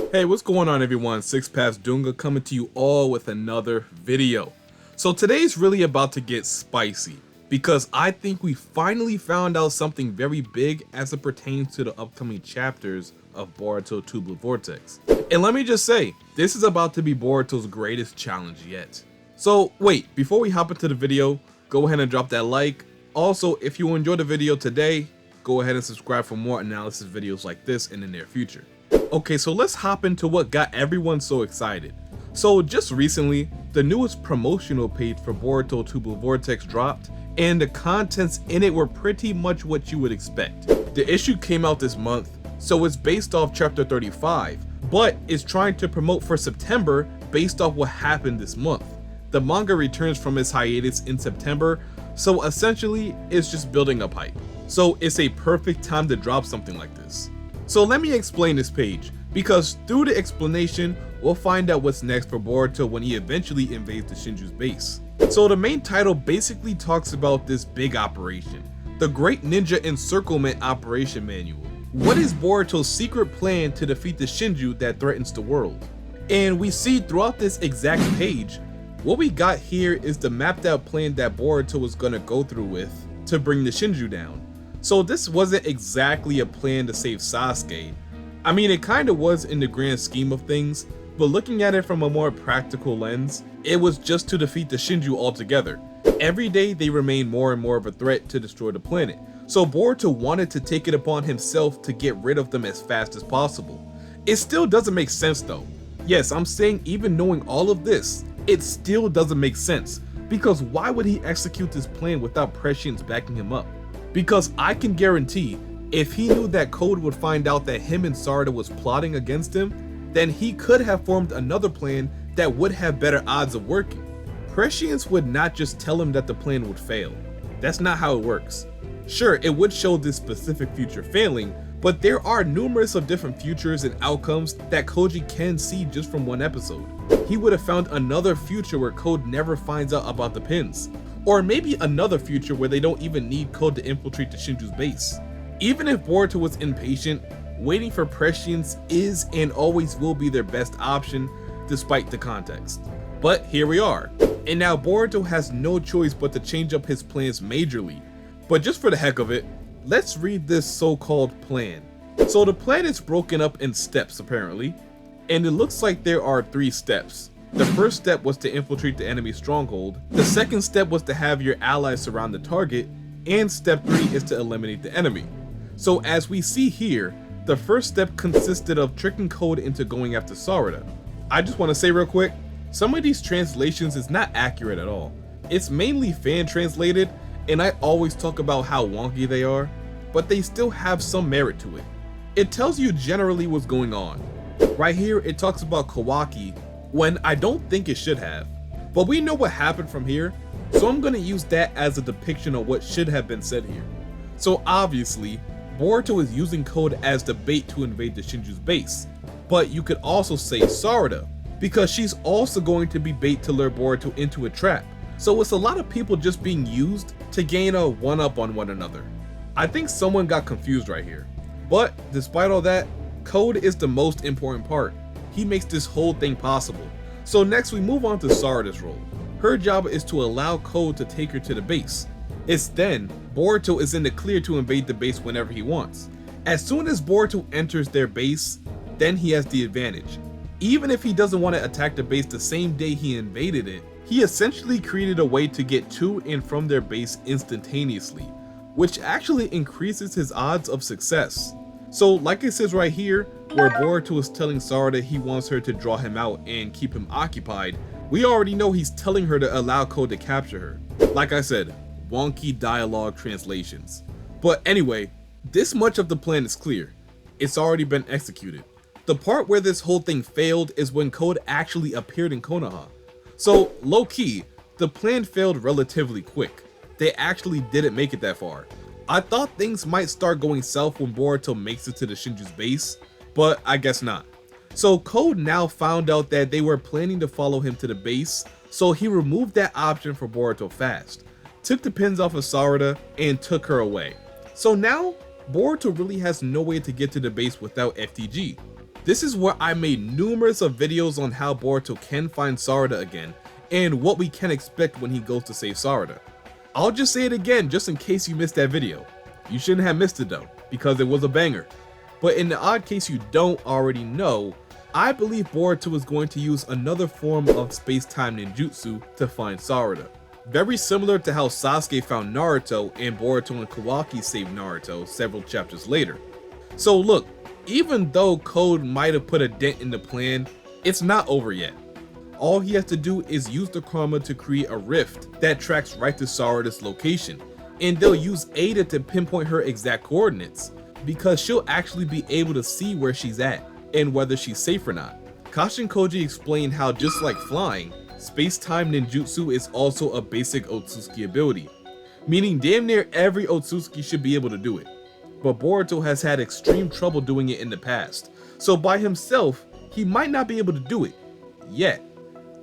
Hey, what's going on everyone? Six Paths Dunga coming to you all with another video. So today's really about to get spicy because I think we finally found out something very big as it pertains to the upcoming chapters of Boruto 2 Blue Vortex. And let me just say, this is about to be Boruto's greatest challenge yet. So wait, before we hop into the video, go ahead and drop that like. Also, if you enjoyed the video today, go ahead and subscribe for more analysis videos like this in the near future. Okay, so let's hop into what got everyone so excited. So just recently, the newest promotional page for Boruto 2 Blue Vortex dropped, and the contents in it were pretty much what you would expect. The issue came out this month, so it's based off chapter 35, but it's trying to promote for September based off what happened this month. The manga returns from its hiatus in September, so essentially it's just building up hype. So it's a perfect time to drop something like this. So let me explain this page, because through the explanation, we'll find out what's next for Boruto when he eventually invades the Shinju's base. So the main title basically talks about this big operation, the Great Ninja Encirclement Operation Manual. What is Boruto's secret plan to defeat the Shinju that threatens the world? And we see throughout this exact page, what we got here is the mapped out plan that Boruto was gonna go through with to bring the Shinju down. So this wasn't exactly a plan to save Sasuke. I mean, it kinda was in the grand scheme of things, but looking at it from a more practical lens, it was just to defeat the Shinju altogether. Every day they remain more and more of a threat to destroy the planet. So Boruto wanted to take it upon himself to get rid of them as fast as possible. It still doesn't make sense though. Yes, I'm saying even knowing all of this, it still doesn't make sense, because why would he execute this plan without prescience backing him up? Because I can guarantee, if he knew that Code would find out that him and Sarada was plotting against him, then he could have formed another plan that would have better odds of working. Prescience would not just tell him that the plan would fail. That's not how it works. Sure, it would show this specific future failing, but there are numerous of different futures and outcomes that Koji can see just from one episode. He would have found another future where Code never finds out about the pins. Or maybe another future where they don't even need Code to infiltrate the Shinju's base. Even if Boruto was impatient, waiting for prescience is and always will be their best option despite the context. But here we are, and now Boruto has no choice but to change up his plans majorly. But just for the heck of it, let's read this so-called plan. So the plan is broken up in steps apparently, and it looks like there are 3 steps. The first step was to infiltrate the enemy's stronghold, the second step was to have your allies surround the target, and step 3 is to eliminate the enemy. So as we see here, the first step consisted of tricking Code into going after Sarada. I just want to say real quick, some of these translations is not accurate at all. It's mainly fan translated, and I always talk about how wonky they are, but they still have some merit to it. It tells you generally what's going on. Right here it talks about Kawaki, when I don't think it should have. But we know what happened from here, so I'm gonna use that as a depiction of what should have been said here. So obviously, Boruto is using Code as the bait to invade the Shinju's base, but you could also say Sarada, because she's also going to be bait to lure Boruto into a trap. So it's a lot of people just being used to gain a one-up on one another. I think someone got confused right here. But despite all that, Code is the most important part. He makes this whole thing possible. So next we move on to Sarada's role. Her job is to allow Code to take her to the base. It's then Boruto is in the clear to invade the base whenever he wants. As soon as Boruto enters their base, then he has the advantage. Even if he doesn't want to attack the base the same day he invaded it, he essentially created a way to get to and from their base instantaneously, which actually increases his odds of success. So like it says right here, where Boruto is telling Sarada he wants her to draw him out and keep him occupied, we already know he's telling her to allow Code to capture her. Like I said, wonky dialogue translations. But anyway, this much of the plan is clear. It's already been executed. The part where this whole thing failed is when Code actually appeared in Konoha. So low-key, the plan failed relatively quick. They actually didn't make it that far. I thought things might start going south when Boruto makes it to the Shinju's base, but I guess not. So Code now found out that they were planning to follow him to the base, so he removed that option for Boruto fast, took the pins off of Sarada, and took her away. So now, Boruto really has no way to get to the base without FTG. This is where I made numerous of videos on how Boruto can find Sarada again, and what we can expect when he goes to save Sarada. I'll just say it again just in case you missed that video. You shouldn't have missed it though, because it was a banger. But in the odd case you don't already know, I believe Boruto is going to use another form of space-time ninjutsu to find Sarada. Very similar to how Sasuke found Naruto and Boruto and Kawaki saved Naruto several chapters later. So look, even though Code might have put a dent in the plan, it's not over yet. All he has to do is use the karma to create a rift that tracks right to Sarada's location, and they'll use Ada to pinpoint her exact coordinates, because she'll actually be able to see where she's at and whether she's safe or not. Kashin Koji explained how just like flying, space-time ninjutsu is also a basic otsutsuki ability, meaning damn near every otsutsuki should be able to do it. But Boruto has had extreme trouble doing it in the past, so by himself, he might not be able to do it, yet.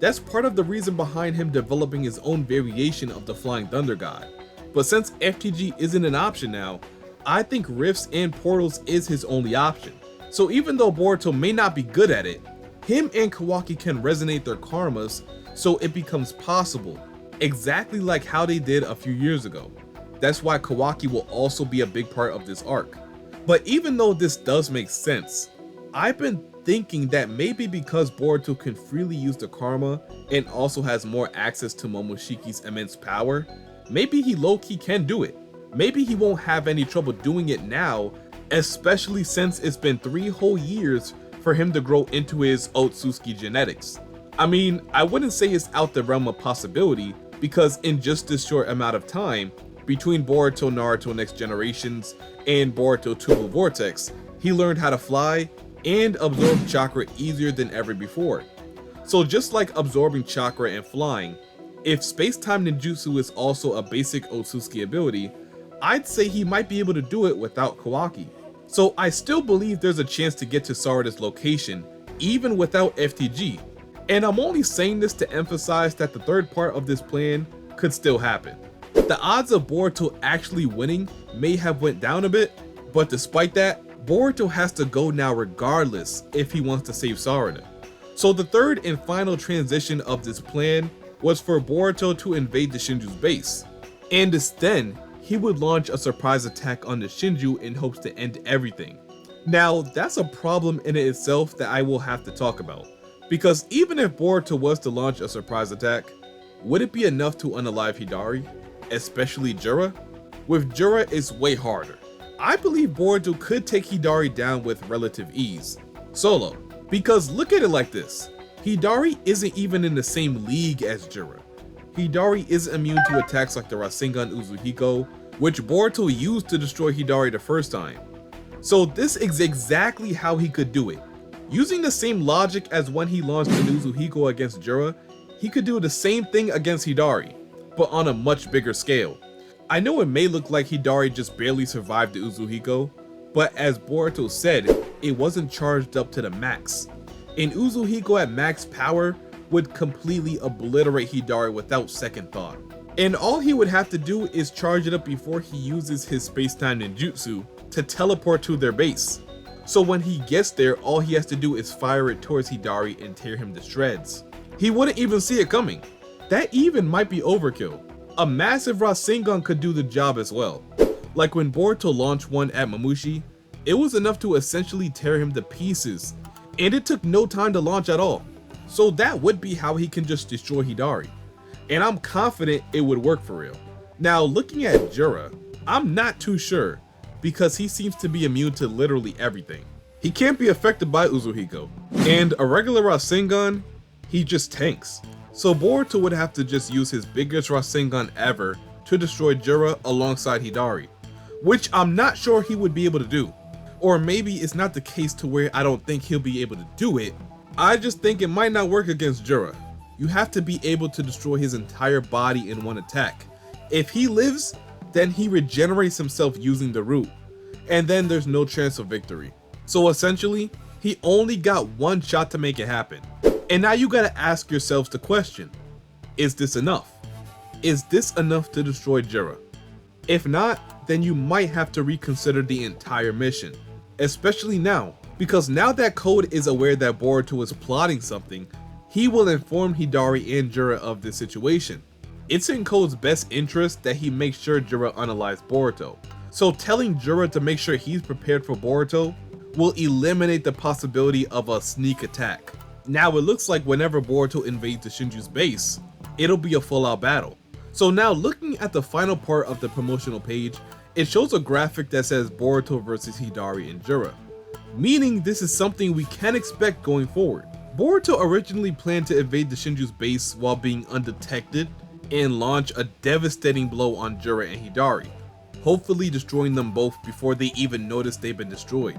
That's part of the reason behind him developing his own variation of the Flying Thunder God. But since FTG isn't an option now, I think rifts and portals is his only option. So even though Boruto may not be good at it, him and Kawaki can resonate their karmas so it becomes possible, exactly like how they did a few years ago. That's why Kawaki will also be a big part of this arc. But even though this does make sense, I've been thinking that maybe because Boruto can freely use the karma and also has more access to Momoshiki's immense power, maybe he low-key can do it. Maybe he won't have any trouble doing it now, especially since it's been 3 whole years for him to grow into his otsutsuki genetics. I mean, I wouldn't say it's out the realm of possibility, because in just this short amount of time, between Boruto Naruto Next Generations and Boruto 2 Vortex, he learned how to fly and absorb chakra easier than ever before. So just like absorbing chakra and flying, if space-time ninjutsu is also a basic otsutsuki ability, I'd say he might be able to do it without Kawaki. So I still believe there's a chance to get to Sarada's location, even without FTG. And I'm only saying this to emphasize that the third part of this plan could still happen. The odds of Boruto actually winning may have went down a bit, but despite that, Boruto has to go now regardless if he wants to save Sarada. So the third and final transition of this plan was for Boruto to invade the Shinju's base. And then, he would launch a surprise attack on the Shinju in hopes to end everything. Now, that's a problem in itself that I will have to talk about. Because even if Boruto was to launch a surprise attack, would it be enough to unalive Hidari? Especially Jura? With Jura, it's way harder. I believe Boruto could take Hidari down with relative ease, solo, because look at it like this, Hidari isn't even in the same league as Jura. Hidari isn't immune to attacks like the Rasengan Uzuhiko, which Boruto used to destroy Hidari the first time. So this is exactly how he could do it. Using the same logic as when he launched an Uzuhiko against Jura, he could do the same thing against Hidari, but on a much bigger scale. I know it may look like Hidari just barely survived the Uzuhiko, but as Boruto said, it wasn't charged up to the max. An Uzuhiko at max power would completely obliterate Hidari without second thought. And all he would have to do is charge it up before he uses his space-time ninjutsu to teleport to their base. So when he gets there, all he has to do is fire it towards Hidari and tear him to shreds. He wouldn't even see it coming. That even might be overkill. A massive Rasengan could do the job as well. Like when Boruto launched one at Momoshiki, it was enough to essentially tear him to pieces, and it took no time to launch at all. So that would be how he can just destroy Hidari. And I'm confident it would work for real. Now looking at Jura, I'm not too sure, because he seems to be immune to literally everything. He can't be affected by Uzuhiko, and a regular Rasengan, he just tanks. So Boruto would have to just use his biggest Rasengan ever to destroy Jura alongside Hidari, which I'm not sure he would be able to do. Or maybe it's not the case to where I don't think he'll be able to do it, I just think it might not work against Jura. You have to be able to destroy his entire body in one attack. If he lives, then he regenerates himself using the root, and then there's no chance of victory. So essentially, he only got one shot to make it happen. And now you gotta ask yourselves the question, is this enough? Is this enough to destroy Jura? If not, then you might have to reconsider the entire mission, especially now because now that Code is aware that Boruto is plotting something, he will inform Hidari and Jura of this situation. It's in Code's best interest that he makes sure Jura unalives Boruto, so telling Jura to make sure he's prepared for Boruto will eliminate the possibility of a sneak attack. Now it looks like whenever Boruto invades the Shinju's base, it'll be a full-out battle. So now looking at the final part of the promotional page, it shows a graphic that says Boruto versus Hidari and Jura, meaning this is something we can expect going forward. Boruto originally planned to invade the Shinju's base while being undetected and launch a devastating blow on Jura and Hidari, hopefully destroying them both before they even notice they've been destroyed.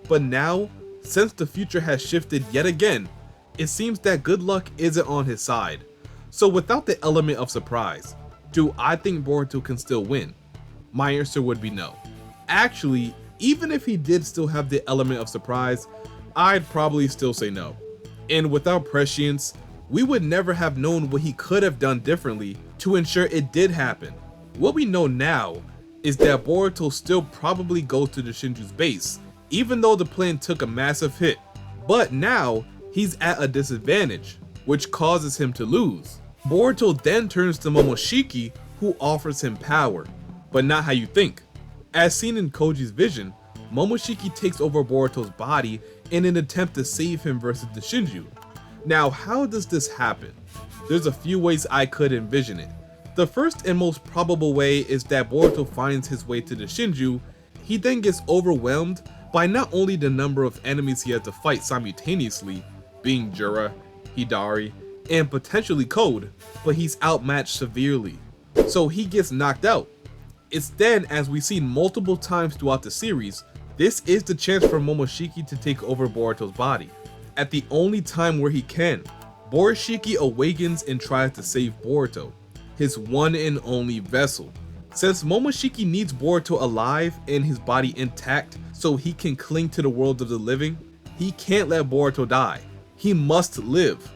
But now, since the future has shifted yet again, it seems that good luck isn't on his side. So without the element of surprise, do I think Boruto can still win? My answer would be no. Actually, even if he did still have the element of surprise, I'd probably still say no. And without prescience, we would never have known what he could have done differently to ensure it did happen. What we know now is that Boruto still probably goes to the Shinju's base, even though the plan took a massive hit. But now, he's at a disadvantage, which causes him to lose. Boruto then turns to Momoshiki, who offers him power, but not how you think. As seen in Koji's vision, Momoshiki takes over Boruto's body in an attempt to save him versus the Shinju. Now, how does this happen? There's a few ways I could envision it. The first and most probable way is that Boruto finds his way to the Shinju. He then gets overwhelmed by not only the number of enemies he has to fight simultaneously, being Jura, Hidari, and potentially Code, but he's outmatched severely, so he gets knocked out. It's then, as we've seen multiple times throughout the series, this is the chance for Momoshiki to take over Boruto's body. At the only time where he can, Momoshiki awakens and tries to save Boruto, his one and only vessel. Since Momoshiki needs Boruto alive and his body intact so he can cling to the world of the living, he can't let Boruto die. He must live,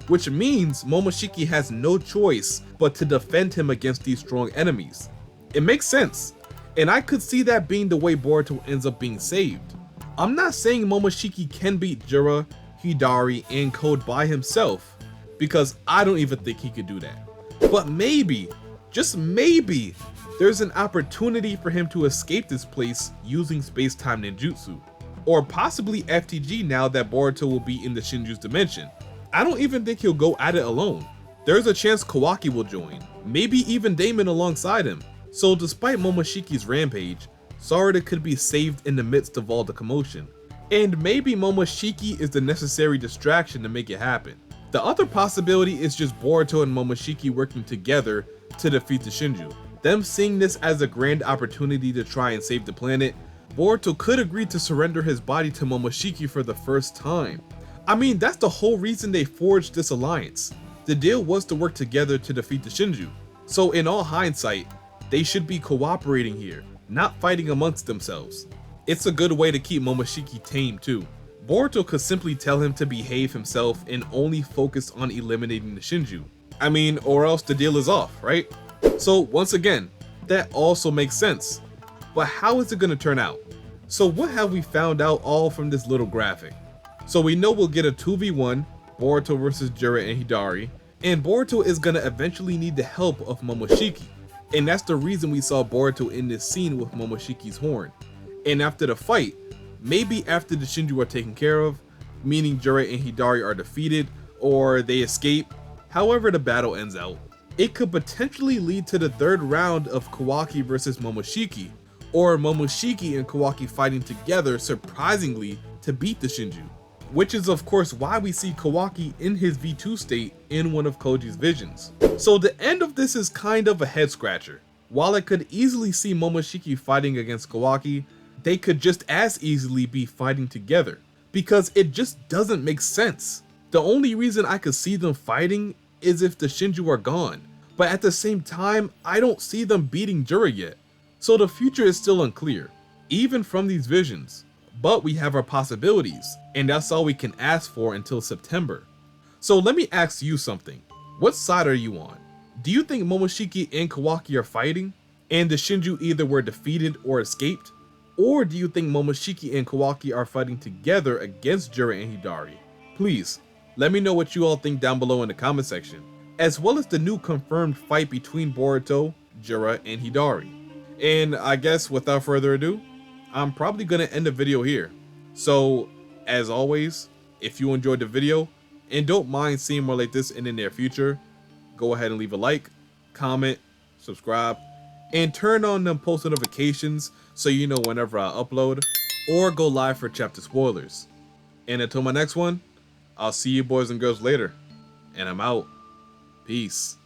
which means Momoshiki has no choice but to defend him against these strong enemies. It makes sense, and I could see that being the way Boruto ends up being saved. I'm not saying Momoshiki can beat Jura, Hidari, and Code by himself, because I don't even think he could do that. But maybe, just maybe, there's an opportunity for him to escape this place using space-time ninjutsu, or possibly FTG now that Boruto will be in the Shinju's dimension. I don't even think he'll go at it alone. There's a chance Kawaki will join, maybe even Damon alongside him. So despite Momoshiki's rampage, Sarada could be saved in the midst of all the commotion. And maybe Momoshiki is the necessary distraction to make it happen. The other possibility is just Boruto and Momoshiki working together to defeat the Shinju. Them seeing this as a grand opportunity to try and save the planet, Boruto could agree to surrender his body to Momoshiki for the first time. I mean, that's the whole reason they forged this alliance. The deal was to work together to defeat the Shinju. So in all hindsight, they should be cooperating here, not fighting amongst themselves. It's a good way to keep Momoshiki tame too. Boruto could simply tell him to behave himself and only focus on eliminating the Shinju. I mean, or else the deal is off, right? So once again, that also makes sense. But how is it gonna turn out? So what have we found out all from this little graphic? So we know we'll get a 2v1, Boruto versus Jura and Hidari, and Boruto is gonna eventually need the help of Momoshiki. And that's the reason we saw Boruto in this scene with Momoshiki's horn. And after the fight, maybe after the Shinju are taken care of, meaning Jura and Hidari are defeated or they escape, however the battle ends out, it could potentially lead to the third round of Kawaki versus Momoshiki, or Momoshiki and Kawaki fighting together surprisingly to beat the Shinju. Which is of course why we see Kawaki in his V2 state in one of Koji's visions. So the end of this is kind of a head scratcher. While I could easily see Momoshiki fighting against Kawaki, they could just as easily be fighting together, because it just doesn't make sense. The only reason I could see them fighting is if the Shinju are gone, but at the same time, I don't see them beating Jura yet. So the future is still unclear, even from these visions. But we have our possibilities, and that's all we can ask for until September. So let me ask you something. What side are you on? Do you think Momoshiki and Kawaki are fighting, and the Shinju either were defeated or escaped? Or do you think Momoshiki and Kawaki are fighting together against Jura and Hidari? Please, let me know what you all think down below in the comment section, as well as the new confirmed fight between Boruto, Jura, and Hidari. And I guess without further ado, I'm probably gonna end the video here. So, as always, if you enjoyed the video and don't mind seeing more like this in the near future, go ahead and leave a like, comment, subscribe, and turn on them post notifications so you know whenever I upload or go live for chapter spoilers. And until my next one, I'll see you boys and girls later, and I'm out. Peace.